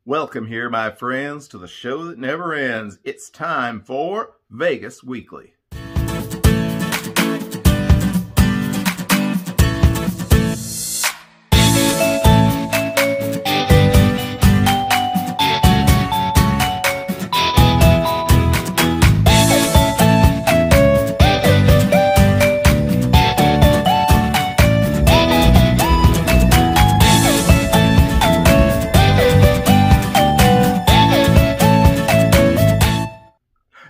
Welcome here, my friends, to the show that never ends. It's time for Vegas Weekly.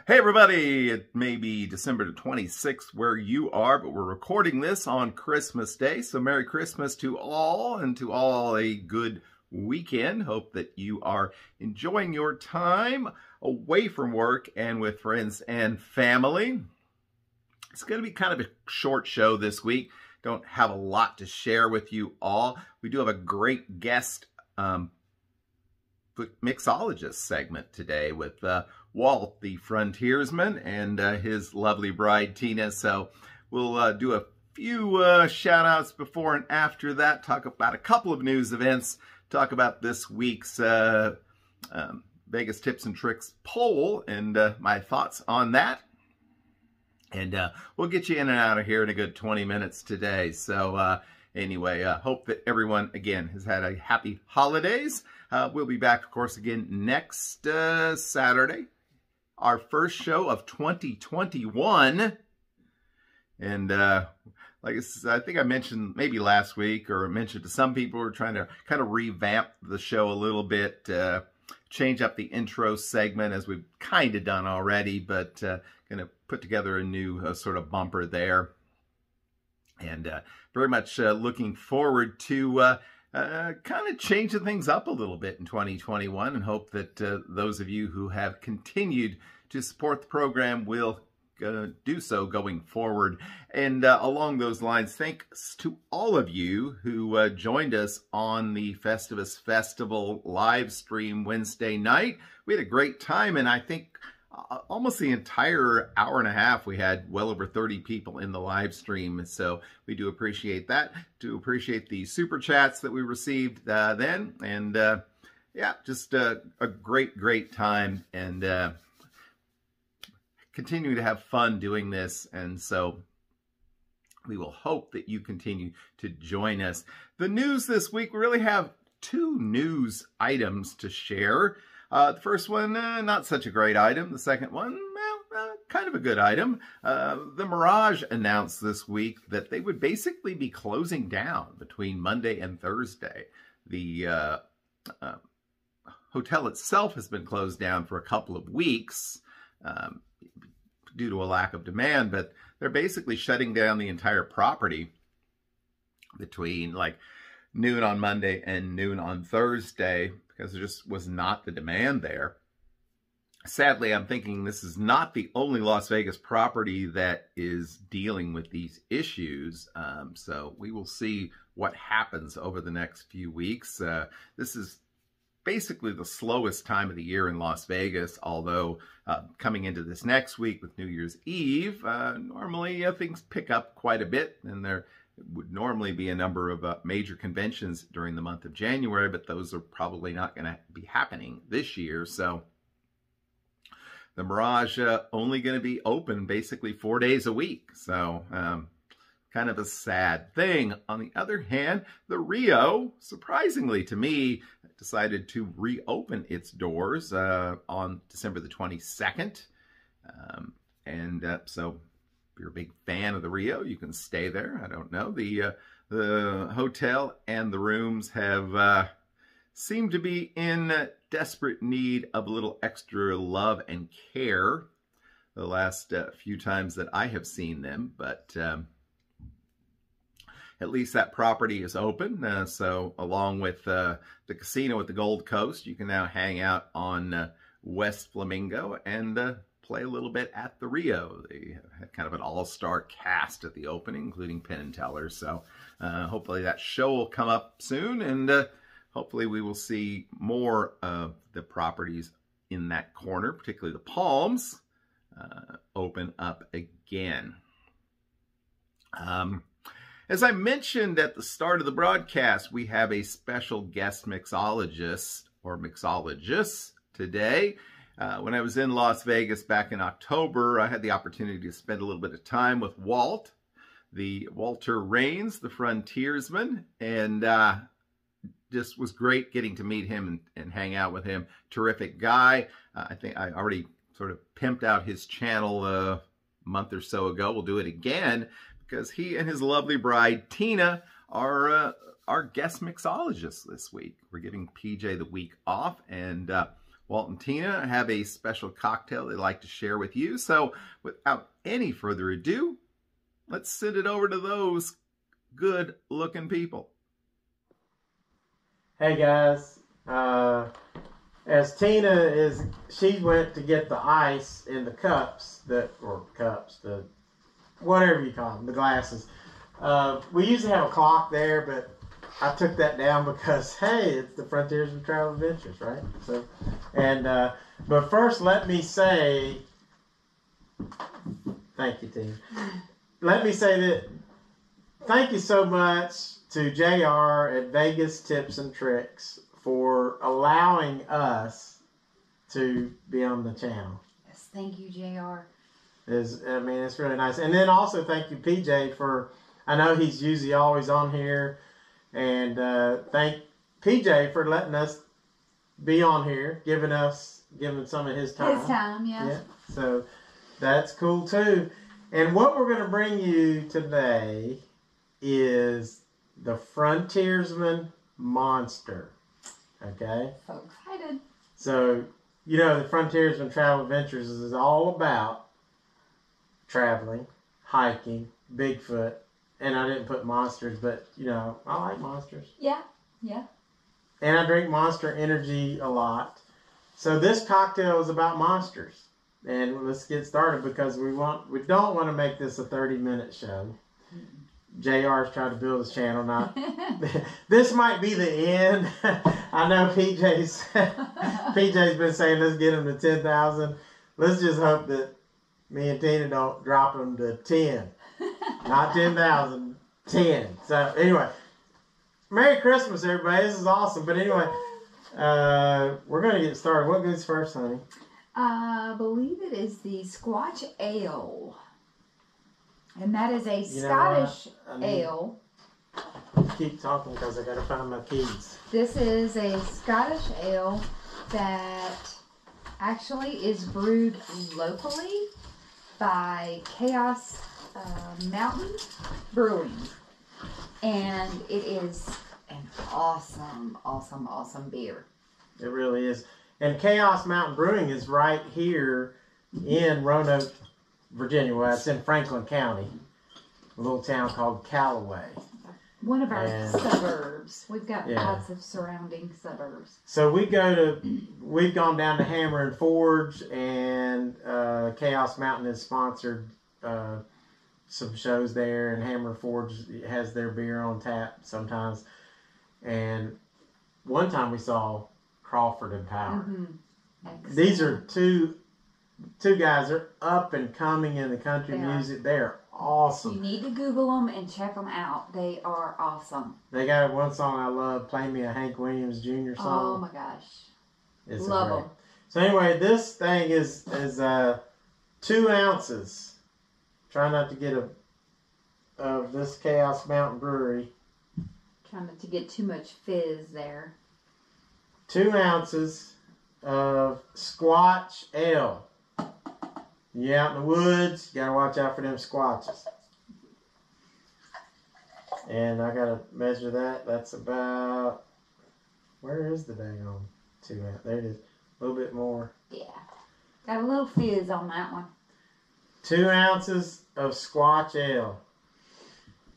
Hey everybody, it may be December the 26th where you are, but we're recording this on Christmas Day. So Merry Christmas to all, and to all a good weekend. Hope that you are enjoying your time away from work and with friends and family. It's going to be kind of a short show this week. Don't have a lot to share with you all. We do have a great guest mixologist segment today with Walt, the frontiersman, and his lovely bride, Tina. So we'll do a few shout-outs before and after that, talk about a couple of news events, talk about this week's Vegas Tips and Tricks poll and my thoughts on that. And we'll get you in and out of here in a good 20 minutes today. So anyway, hope that everyone, again, has had a happy holidays. We'll be back, of course, again next Saturday, our first show of 2021. And like I think I mentioned maybe last week, or mentioned to some people, we're trying to kind of revamp the show a little bit, change up the intro segment as we've kind of done already, but going to put together a new sort of bumper there. And very much looking forward to kind of changing things up a little bit in 2021, and hope that those of you who have continued to support the program will do so going forward. And along those lines, thanks to all of you who joined us on the Festivus Festival live stream Wednesday night. We had a great time, and I think almost the entire hour and a half, we had well over 30 people in the live stream. So we do appreciate that. Do appreciate the super chats that we received then. And yeah, just a great time, and continue to have fun doing this. And so we will hope that you continue to join us. The news this week, we really have two news items to share. The first one, not such a great item. The second one, well, kind of a good item. The Mirage announced this week that they would basically be closing down between Monday and Thursday. The hotel itself has been closed down for a couple of weeks due to a lack of demand, but they're basically shutting down the entire property between like noon on Monday and noon on Thursday, because there just was not the demand there. Sadly, I'm thinking this is not the only Las Vegas property that is dealing with these issues. So we will see what happens over the next few weeks. This is basically the slowest time of the year in Las Vegas, although coming into this next week with New Year's Eve, normally things pick up quite a bit, and there would normally be a number of major conventions during the month of January, but those are probably not going to be happening this year. So the Mirage only going to be open basically 4 days a week. So kind of a sad thing. On the other hand, the Rio, surprisingly to me, decided to reopen its doors on December the 22nd. So if you're a big fan of the Rio, you can stay there. I don't know. The hotel and the rooms have seemed to be in desperate need of a little extra love and care the last few times that I have seen them. But at least that property is open. So along with the casino at the Gold Coast, you can now hang out on West Flamingo and play a little bit at the Rio. They had kind of an all-star cast at the opening, including Penn and Teller. So hopefully that show will come up soon, and hopefully we will see more of the properties in that corner, particularly the Palms, open up again. As I mentioned at the start of the broadcast, we have a special guest mixologist or mixologists today. When I was in Las Vegas back in October, I had the opportunity to spend a little bit of time with Walter Rains, the frontiersman, and just was great getting to meet him and hang out with him. Terrific guy. I think I already sort of pimped out his channel a month or so ago. We'll do it again because he and his lovely bride, Tina, are our guest mixologists this week. We're giving PJ the week off, and Walt and Tina have a special cocktail they'd like to share with you. So without any further ado, let's send it over to those good-looking people. Hey guys, as Tina she went to get the ice in the cups, whatever you call them, the glasses. We usually have a clock there, but I took that down because, hey, it's the Frontiersman Travel Adventures, right? So, but first let me say, thank you, Tina. Let me say that, thank you so much to JR at Vegas Tips and Tricks for allowing us to be on the channel. Yes, thank you, JR. It's really nice. And then also thank you, PJ, for, I know he's usually always on here, and thank PJ for letting us be on here, giving some of his time. His time, yeah. So that's cool too. And what we're going to bring you today is the Frontiersman Monster. Okay? So excited. So, you know, the Frontiersman Travel Adventures is all about traveling, hiking, Bigfoot, and I didn't put monsters, but, you know, I like monsters. Yeah, yeah. And I drink Monster Energy a lot. So this cocktail is about monsters. And let's get started because we don't want to make this a 30-minute show. JR's trying to build his channel now. This might be the end. I know PJ's been saying let's get him to 10,000. Let's just hope that me and Tina don't drop him to 10. Not 10,000, 10. So anyway, Merry Christmas, everybody. This is awesome. But anyway, we're going to get started. What goes first, honey? I believe it is the Scotch Ale. And that is a Scottish ale. Keep talking because I got to find my keys. This is a Scottish ale that actually is brewed locally by Chaos Mountain Brewing. And it is an awesome, awesome, awesome beer. It really is. And Chaos Mountain Brewing is right here in Roanoke, Virginia. Well, it's in Franklin County, a little town called Callaway. One of our suburbs. We've got lots of surrounding suburbs. So we've gone down to Hammer and Forge, and Chaos Mountain has sponsored some shows there, and Hammer and Forge has their beer on tap sometimes. And one time we saw Crawford and Power. Mm-hmm. These are two guys that are up and coming in the country music. They're awesome. You need to Google them and check them out. They are awesome. They got one song I love, Play Me a Hank Williams Jr. song. Oh my gosh. It's love them. So anyway, this thing is 2 ounces. Try not to get of this Chaos Mountain Brewery. Trying not to get too much fizz there. 2 ounces of Scotch Ale. You out in the woods, you gotta watch out for them squatches. And I gotta measure that. That's about, where is the dang on 2 ounce? There it is. A little bit more. Yeah. Got a little fizz on that one. 2 ounces of Scotch Ale.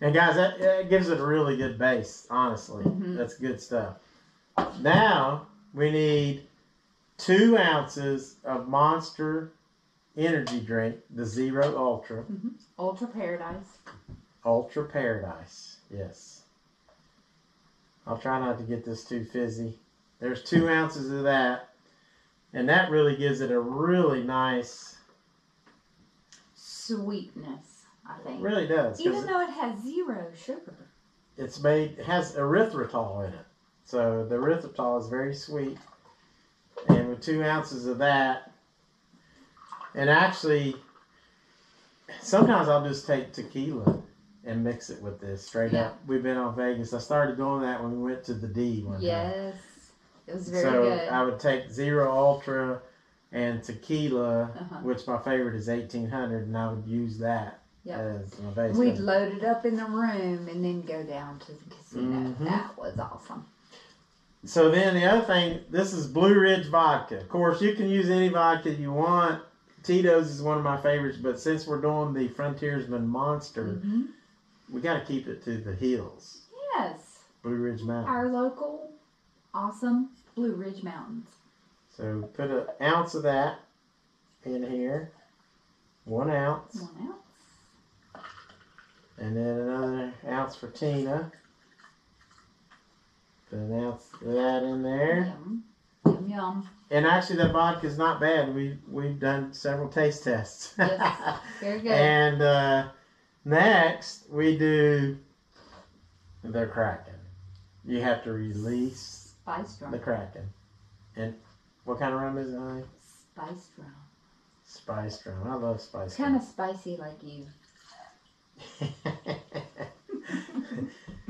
And guys, that gives it a really good base, honestly. Mm-hmm. That's good stuff. Now, we need 2 ounces of Monster Energy drink, the Zero Ultra. Mm-hmm. Ultra Paradise. Ultra Paradise, yes. I'll try not to get this too fizzy. There's 2 ounces of that. And that really gives it a really nice sweetness, I think. It really does. Even though it has 0 sugar. It has erythritol in it. So the erythritol is very sweet. And with 2 ounces of that, and actually, sometimes I'll just take tequila and mix it with this straight up. We've been on Vegas. I started doing that when we went to the D one time. Yes. It was very good. So I would take Zero Ultra and tequila, which my favorite is 1800, and I would use that as my base. We'd load it up in the room and then go down to the casino. That was awesome. So then the other thing, this is Blue Ridge vodka. Of course, you can use any vodka you want. Tito's is one of my favorites, but since we're doing the Frontiersman Monster, we got to keep it to the hills. Yes. Blue Ridge Mountains. Our local, awesome Blue Ridge Mountains. So put an ounce of that in here. 1 ounce. 1 ounce. And then another ounce for Tina. Put an ounce of that in there. Yum. Yum, yum. And actually, that vodka is not bad. We've done several taste tests. Yes, very good. And next, we do the Kraken. You have to release Spice rum. the Kraken. And what kind of rum is it, honey? Spice rum. Spiced rum. I love spiced It's kind of spicy like you.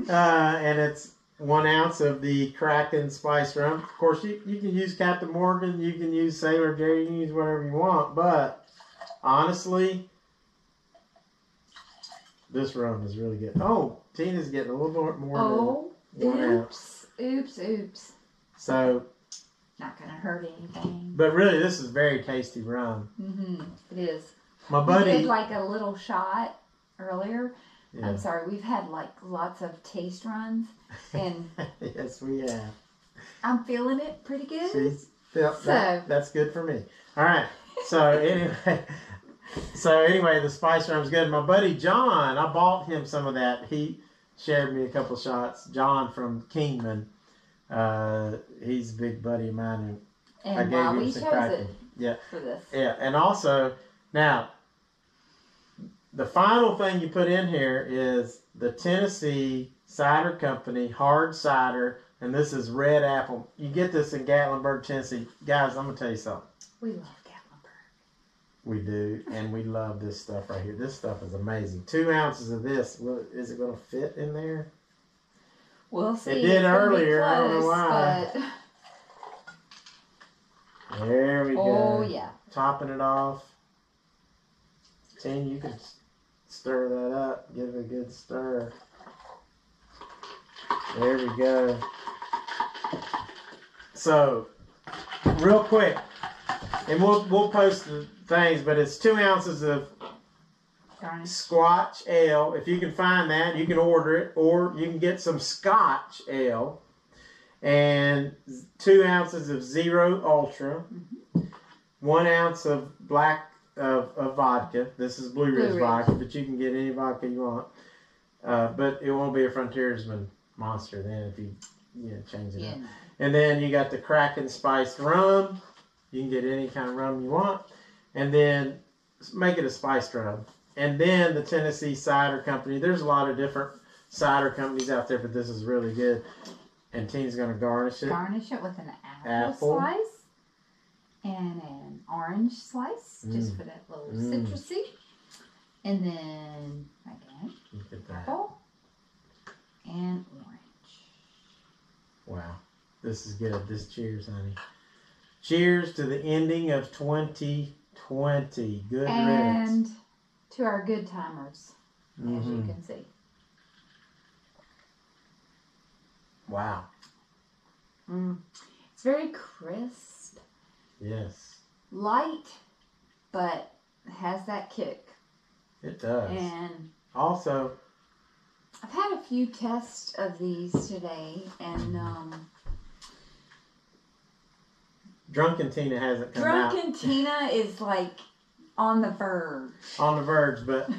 And it's 1 ounce of the Kraken spice rum. Of course, you can use Captain Morgan, you can use Sailor Jerry, you can use whatever you want, but honestly, this rum is really good. Oh, Tina's getting a little bit more than 1 ounce. Oops. So, not going to hurt anything. but really, this is very tasty rum. It is. My buddy... We did like a little shot earlier. Yeah. I'm sorry, we've had like lots of taste runs, and yes, we have. I'm feeling it pretty good. That's good for me. All right. So anyway, the spice rum's good. My buddy John, I bought him some of that. He shared me a couple shots. John from Kingman, he's a big buddy of mine, and I gave while him we some chose Kraken. it for this. Yeah, and also now. The final thing you put in here is the Tennessee Cider Company hard cider, and this is red apple. You get this in Gatlinburg, Tennessee. Guys, I'm going to tell you something. We love Gatlinburg. We do, and we love this stuff right here. This stuff is amazing. 2 ounces of this. Is it going to fit in there? We'll see. It did earlier. Close, I don't know why. But... There we go. Oh, yeah. Topping it off. Tin, you can stir that up. Give it a good stir. There we go. So, real quick, and we'll post the things, but it's 2 ounces of Scotch ale. If you can find that, you can order it, or you can get some Scotch ale, and 2 ounces of Zero Ultra, 1 ounce of black of vodka. This is Blue Ridge vodka, but you can get any vodka you want. But it won't be a Frontiersman Monster then if you change it up. And then you got the Kraken spiced rum. You can get any kind of rum you want. And then make it a spiced rum. And then the Tennessee Cider Company. There's a lot of different cider companies out there, but this is really good. And Tina's going to garnish it. Garnish it with an apple slice and an orange slice, just for that little citrusy. And then, again, apple and orange. Wow. This is good. Cheers, honey. Cheers to the ending of 2020. Good riddance. And to our good timers, as you can see. Wow. It's very crisp. Yes. Light, but has that kick. It does. And also, I've had a few tests of these today, and Drunken Tina hasn't come out. Drunken Tina is like on the verge. On the verge, but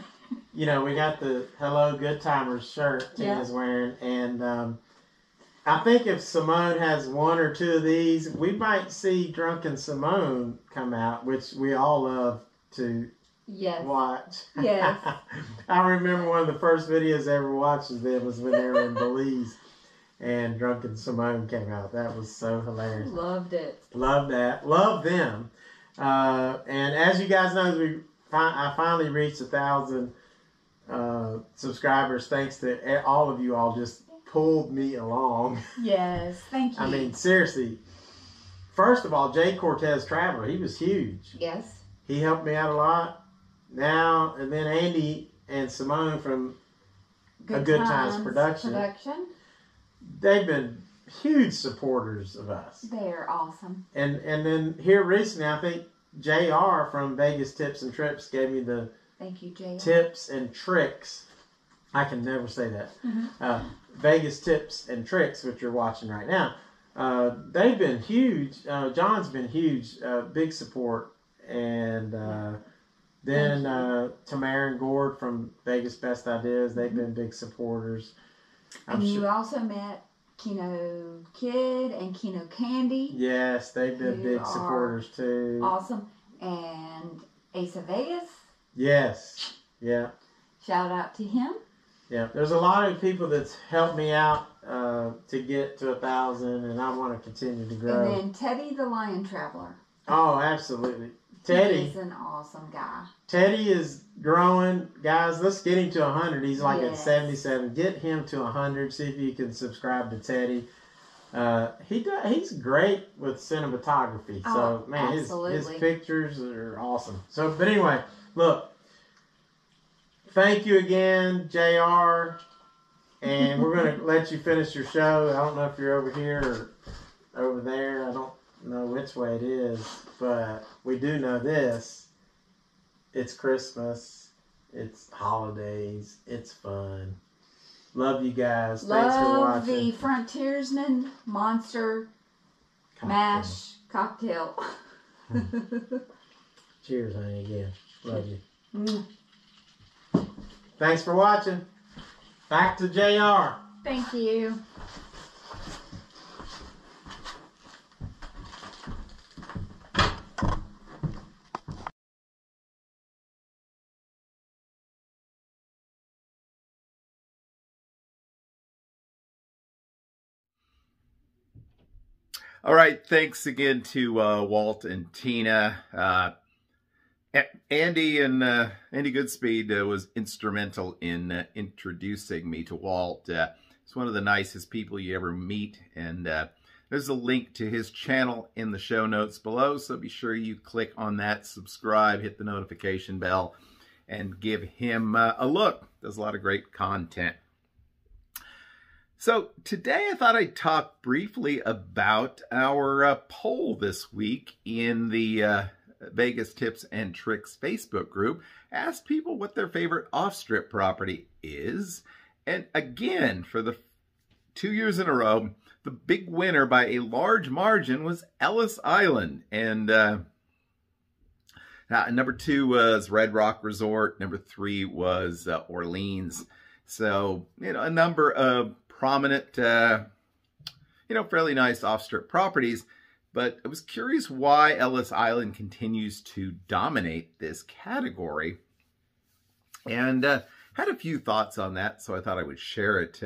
we got the Hello Good Timers shirt Tina's wearing, and I think if Simone has 1 or 2 of these, we might see Drunken Simone come out, which we all love to watch. Yes. I remember one of the first videos I ever watched of them was when they were in Belize. and Drunken Simone came out. That was so hilarious. Loved it. Love that. Love them. And as you guys know, I finally reached 1,000 subscribers thanks to all of you all just pulled me along. Yes, thank you. I mean, seriously. First of all, Jay Cortez Traveler, he was huge. Yes. He helped me out a lot. Now, and then Andy and Simone from Good Times Production. They've been huge supporters of us. They're awesome. And then here recently, I think JR from Vegas Tips and Trips gave me the thank you, JR. Tips and Tricks. I can never say that. Mm-hmm. Vegas Tips and Tricks, which you're watching right now. They've been huge. John's been huge, big support. And then Tamara and Gord from Vegas Best Ideas, they've been big supporters. And you also met Kino Kid and Kino Candy. Yes, they've been big supporters too. Awesome. And Ace of Vegas. Yes. Yeah. Shout out to him. Yeah. There's a lot of people that's helped me out to get to 1,000, and I want to continue to grow. And then Teddy the Lion Traveler. Oh, absolutely. Teddy is an awesome guy. Teddy is growing. Guys, let's get him to 100. He's like at 77. Get him to 100. See if you can subscribe to Teddy. He's great with cinematography. So, man, his pictures are awesome. So, but anyway, look. Thank you again, JR. And we're going to let you finish your show. I don't know if you're over here or over there. I don't know which way it is, but we do know this. It's Christmas. It's holidays. It's fun. Love you guys. Thanks for watching. Love the Frontiersman Monster Mash Cocktail. Cheers, honey, again. Love you. Thanks for watching. Back to JR. Thank you. All right, thanks again to Walt and Tina. Andy Goodspeed was instrumental in introducing me to Walt. He's one of the nicest people you ever meet, and there's a link to his channel in the show notes below, so be sure you click on that, subscribe, hit the notification bell, and give him a look. Does a lot of great content. So today I thought I'd talk briefly about our poll this week in the Vegas Tips and Tricks Facebook group. Asked people what their favorite off-strip property is. And again, for the 2 years in a row, the big winner by a large margin was Ellis Island. And number 2 was Red Rock Resort. Number 3 was Orleans. So, a number of prominent, fairly nice off-strip properties, but I was curious why Ellis Island continues to dominate this category, and had a few thoughts on that, so I thought I would share it.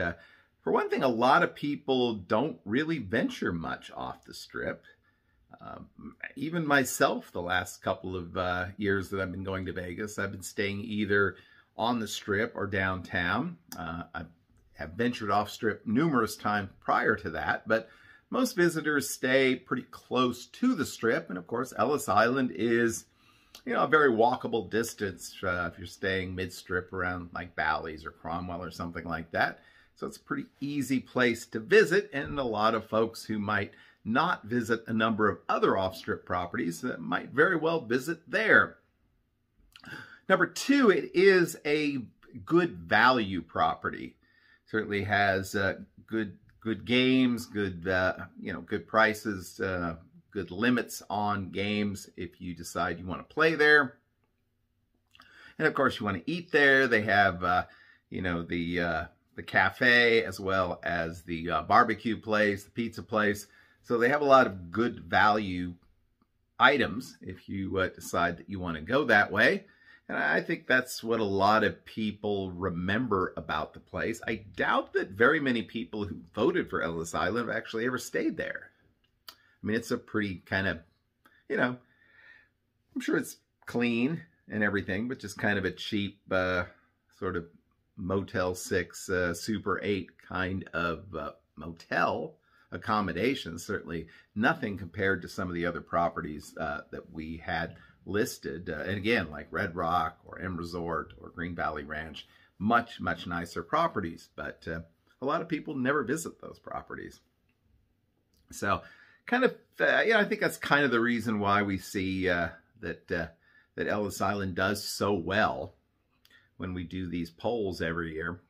For one thing, a lot of people don't really venture much off the Strip. Even myself, the last couple of years that I've been going to Vegas, I've been staying either on the Strip or downtown. I have ventured off Strip numerous times prior to that, but most visitors stay pretty close to the Strip. And of course, Ellis Island is, a very walkable distance if you're staying mid-Strip around like Bally's or Cromwell or something like that. So it's a pretty easy place to visit, and a lot of folks who might not visit a number of other off-Strip properties that might very well visit there. Number 2, it is a good value property. Certainly has good games, good good prices, good limits on games if you decide you want to play there. And of course, you want to eat there. They have the cafe as well as the barbecue place, the pizza place. So they have a lot of good value items if you decide that you want to go that way. And I think that's what a lot of people remember about the place. I doubt that very many people who voted for Ellis Island have actually ever stayed there. I mean, it's a pretty kind of, I'm sure it's clean and everything, but just kind of a cheap sort of Motel 6, Super 8 kind of motel accommodation. Certainly nothing compared to some of the other properties that we had listed. And again, like Red Rock or M Resort or Green Valley Ranch, much, much nicer properties. But a lot of people never visit those properties. So kind of, I think that's kind of the reason why we see that Ellis Island does so well when we do these polls every year.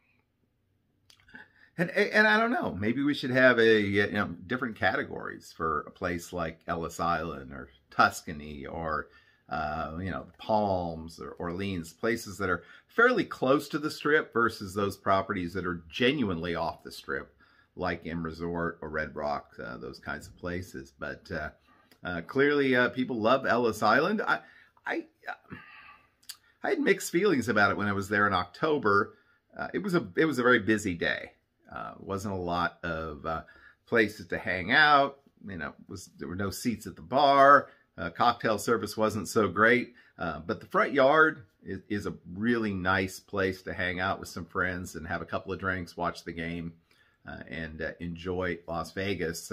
And I don't know, maybe we should have different categories for a place like Ellis Island or Tuscany or the Palms or Orleans, places that are fairly close to the Strip versus those properties that are genuinely off the Strip, like M Resort or Red Rock, those kinds of places. But clearly, people love Ellis Island. I had mixed feelings about it when I was there in October. It was a very busy day. Wasn't a lot of places to hang out. There were no seats at the bar. Cocktail service wasn't so great. But the front yard is a really nice place to hang out with some friends and have a couple of drinks, watch the game, and enjoy Las Vegas.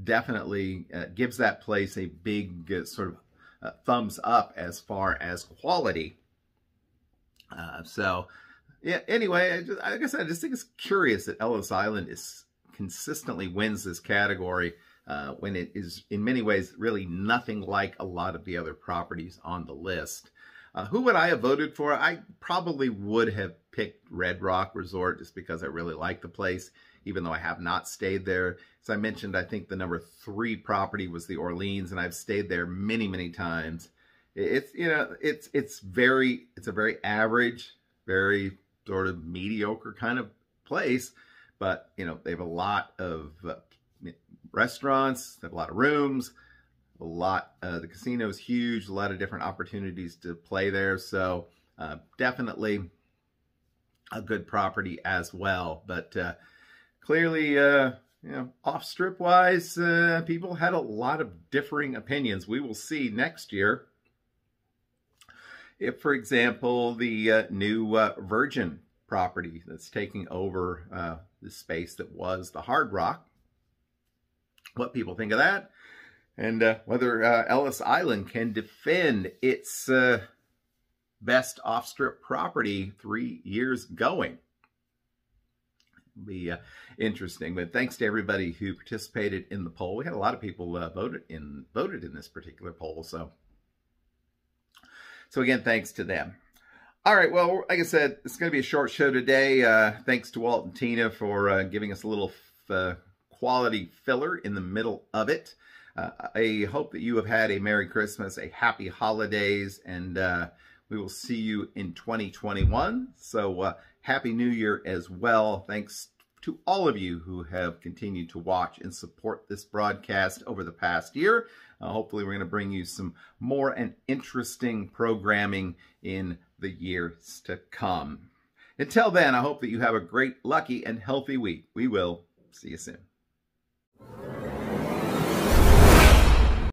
Definitely gives that place a big sort of thumbs up as far as quality. Yeah, anyway, like I said, I just think it's curious that Ellis Island consistently wins this category when it is in many ways really nothing like a lot of the other properties on the list. Who would I have voted for? I probably would have picked Red Rock Resort just because I really like the place, even though I have not stayed there. As I mentioned, I think the number 3 property was the Orleans, and I've stayed there many, many times. It's a very average, very sort of mediocre kind of place, but they have a lot of restaurants, they have a lot of rooms, the casino is huge, a lot of different opportunities to play there. So definitely a good property as well. But clearly, off strip wise, people had a lot of differing opinions. We will see next year if, for example, the new Virgin property that's taking over the space that was the Hard Rock, what people think of that, and whether Ellis Island can defend its best off-strip property 3 years going. It'll be interesting. But thanks to everybody who participated in the poll. We had a lot of people voted in this particular poll. So again, thanks to them. All right, well, like I said, it's going to be a short show today. Thanks to Walt and Tina for giving us a little quality filler in the middle of it. I hope that you have had a Merry Christmas, a Happy Holidays, and we will see you in 2021. So Happy New Year as well. Thanks to all of you who have continued to watch and support this broadcast over the past year. Hopefully we're going to bring you some more and interesting programming in the years to come. Until then, I hope that you have a great, lucky, and healthy week. We will see you soon.